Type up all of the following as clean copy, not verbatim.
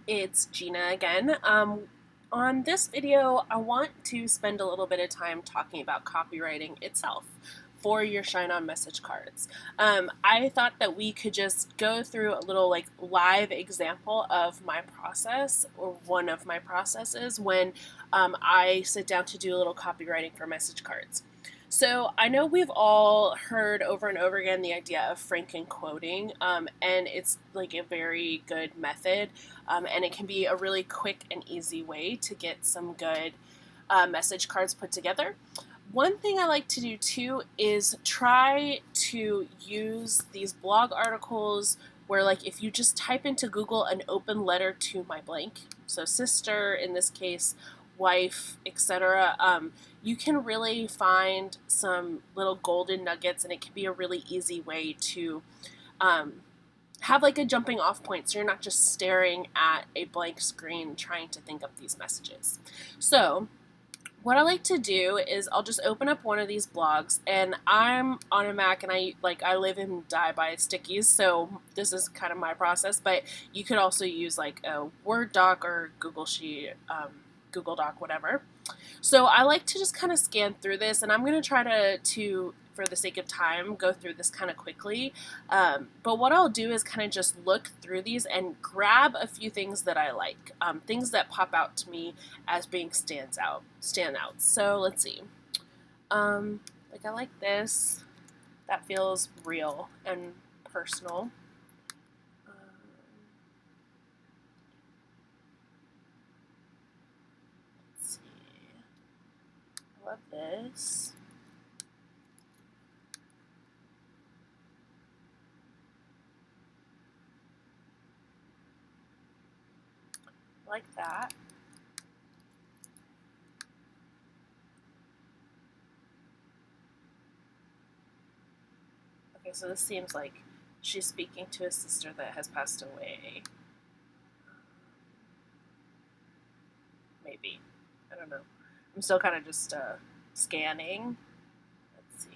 It's Gina again. On this video, I want to spend a little bit of time talking about copywriting itself for your Shine On message cards. I thought that we could just go through a little live example of my process, or one of my processes, when I sit down to do a little copywriting for message cards. So I know we've all heard over and over again the idea of franken quoting, and it's like a very good method, and it can be a really quick and easy way to get some good message cards put together. One thing I like to do too is try to use these blog articles where, like, if you just type into Google an open letter to my blank, so sister in this case, wife, etc., you can really find some little golden nuggets, and it can be a really easy way to have like a jumping off point, so you're not just staring at a blank screen trying to think of these messages. So what I like to do is I'll just open up one of these blogs, and I'm on a Mac, and I live and die by stickies, so this is kind of my process, but you could also use like a Word doc or Google Sheet, Google Doc, whatever. So I like to just kind of scan through this, and I'm going to try to, for the sake of time, go through this kind of quickly. But what I'll do is kind of just look through these and grab a few things that I like, things that pop out to me as being standouts. So let's see. I like this. That feels real and personal. Let's see. I love this. Like that. Okay, so this seems like she's speaking to a sister that has passed away. Maybe. I don't know. I'm still kind of just scanning. Let's see.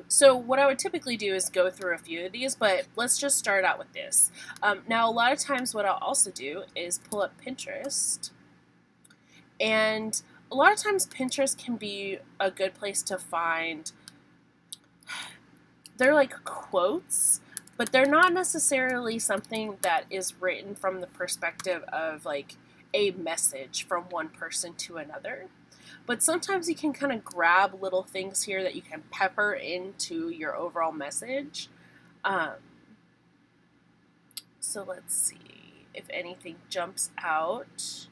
So what I would typically do is go through a few of these, but let's just start out with this. Now, a lot of times what I'll also do is pull up Pinterest, and a lot of times Pinterest can be a good place to find, they're like quotes, but they're not necessarily something that is written from the perspective of like a message from one person to another. But sometimes you can kind of grab little things here that you can pepper into your overall message. Um, so let's see if anything jumps out.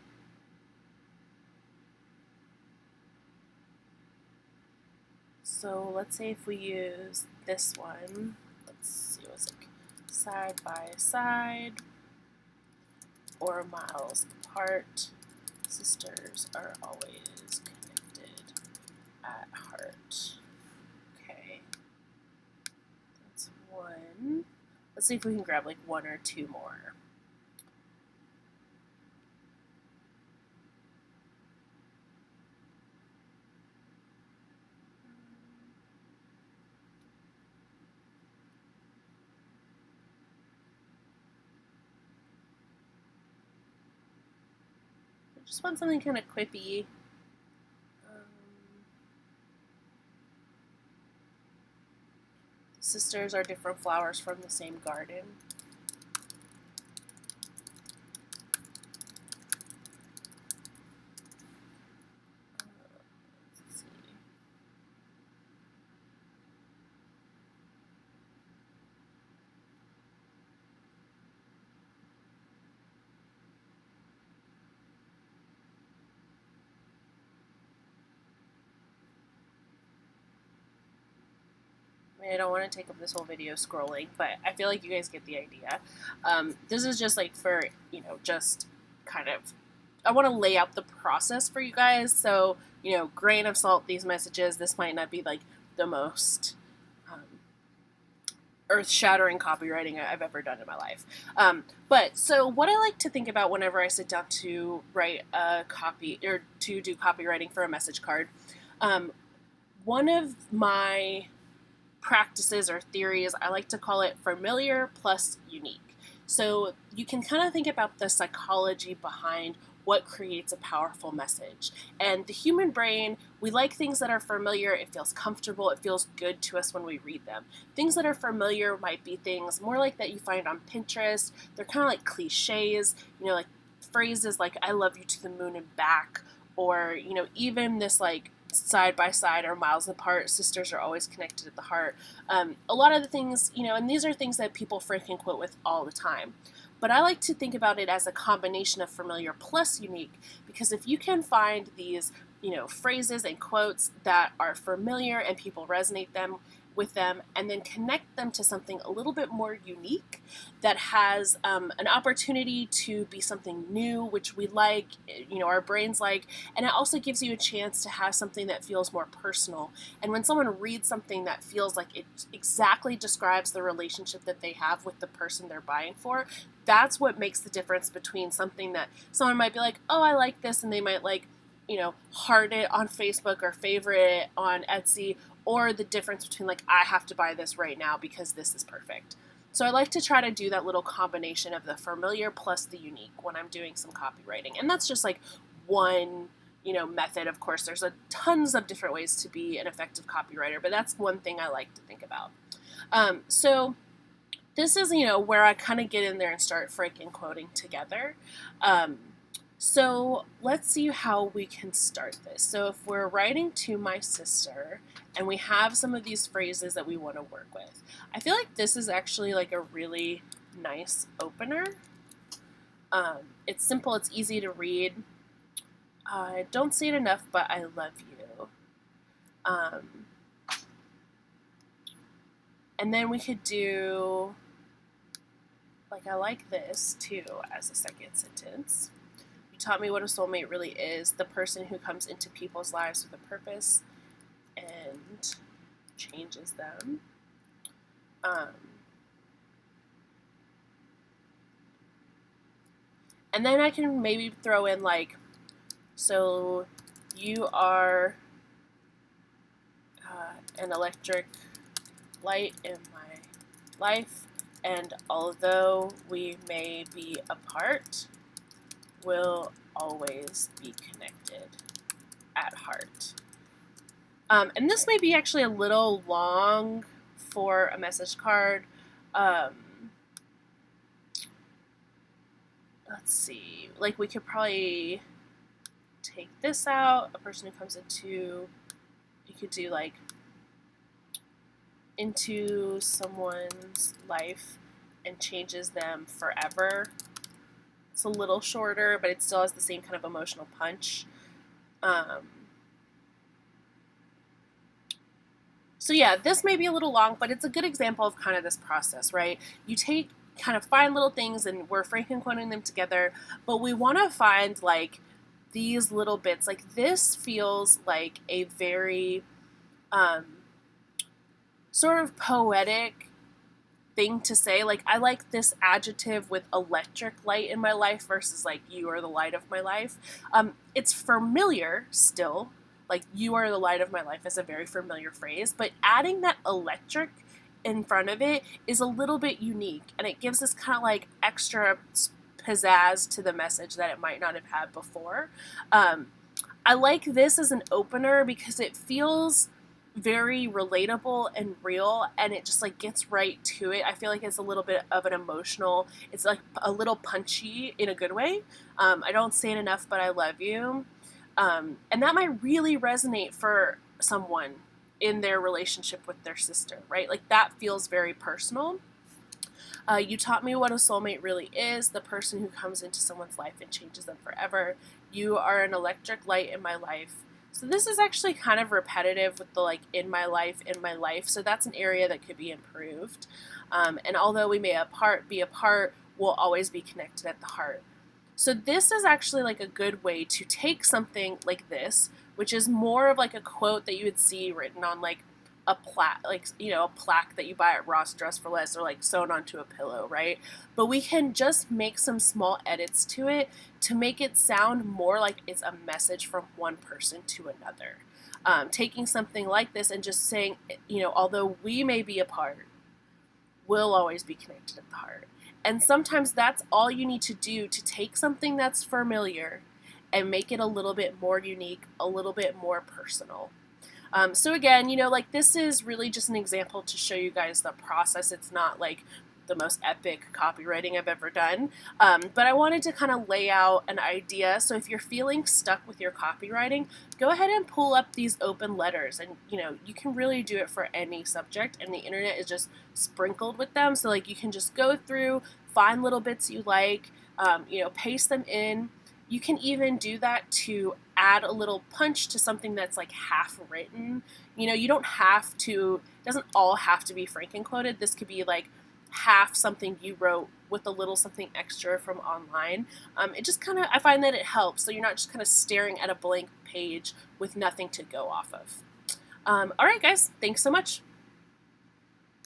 So let's say if we use this one, let's see, what's it, side by side or miles apart, sisters are always connected at heart. Okay, that's one. Let's see if we can grab like one or two more. Just want something kind of quippy. Sisters are different flowers from the same garden. Let's see. I don't want to take up this whole video scrolling, but I feel like you guys get the idea. This is just like for, just kind of, I want to lay out the process for you guys. So, grain of salt, these messages, this might not be like the most earth-shattering copywriting I've ever done in my life. But so what I like to think about whenever I sit down to write a copy or to do copywriting for a message card, one of my practices or theories. I like to call it familiar plus unique. So you can kind of think about the psychology behind what creates a powerful message. And the human brain, we like things that are familiar. It feels comfortable. It feels good to us when we read them. Things that are familiar might be things more like that you find on Pinterest. They're kind of like cliches, like phrases like "I love you to the moon and back," or even this like side by side or miles apart, sisters are always connected at the heart. A lot of the things, and these are things that people freaking quote with all the time. But I like to think about it as a combination of familiar plus unique, because if you can find these, phrases and quotes that are familiar and people resonate with them, and then connect them to something a little bit more unique that has an opportunity to be something new, which we like, our brains like, and it also gives you a chance to have something that feels more personal. And when someone reads something that feels like it exactly describes the relationship that they have with the person they're buying for, that's what makes the difference between something that someone might be like, oh, I like this, and they might like, heart it on Facebook or favorite it on Etsy, or the difference between like, I have to buy this right now because this is perfect. So I like to try to do that little combination of the familiar plus the unique when I'm doing some copywriting. And that's just like one, method. Of course, there's tons of different ways to be an effective copywriter, but that's one thing I like to think about. So this is, where I kind of get in there and start freaking quoting together. So let's see how we can start this. So if we're writing to my sister and we have some of these phrases that we want to work with, I feel like this is actually like a really nice opener. It's simple, it's easy to read. I don't say it enough, but I love you. And then we could do, like, I like this too as a second sentence. You taught me what a soulmate really is, the person who comes into people's lives with a purpose and changes them. And then I can maybe throw in like, so you are an electric light in my life, and although we may be apart, we'll always be connected at heart. And this may be actually a little long for a message card. Let's see, like we could probably take this out, a person who comes into, you could do like, into someone's life and changes them forever. It's a little shorter, but it still has the same kind of emotional punch. So yeah, this may be a little long, but it's a good example of kind of this process, right? You kind of find little things and we're freaking quoting them together, but we want to find like these little bits. Like this feels like a very sort of poetic thing to say. Like, I like this adjective with electric light in my life versus like you are the light of my life. It's familiar still, like you are the light of my life is a very familiar phrase, but adding that electric in front of it is a little bit unique, and it gives us kind of like extra pizzazz to the message that it might not have had before. I like this as an opener because it feels very relatable and real, and it just like gets right to it. I feel like it's a little bit of an emotional, it's like a little punchy in a good way. I don't say it enough, but I love you. And that might really resonate for someone in their relationship with their sister, right? Like that feels very personal. You taught me what a soulmate really is, the person who comes into someone's life and changes them forever. You are an electric light in my life. So this is actually kind of repetitive with the like in my life. So that's an area that could be improved. And although we may be apart, we'll always be connected at the heart. So this is actually like a good way to take something like this, which is more of like a quote that you would see written on like a plaque, like, a plaque that you buy at Ross Dress for Less or like sewn onto a pillow, right? But we can just make some small edits to it to make it sound more like it's a message from one person to another. taking something like this and just saying, although we may be apart, we'll always be connected at the heart. And sometimes that's all you need to do to take something that's familiar and make it a little bit more unique, a little bit more personal. So again, this is really just an example to show you guys the process. It's not like the most epic copywriting I've ever done, but I wanted to kind of lay out an idea. So if you're feeling stuck with your copywriting, go ahead and pull up these open letters, and you can really do it for any subject, and the internet is just sprinkled with them. So you can just go through, find little bits you like, paste them in. You can even do that to add a little punch to something that's half written. You don't have to, it doesn't all have to be franken-quoted. This could be half something you wrote with a little something extra from online. It just I find that it helps, so you're not just staring at a blank page with nothing to go off of. All right, guys, thanks so much.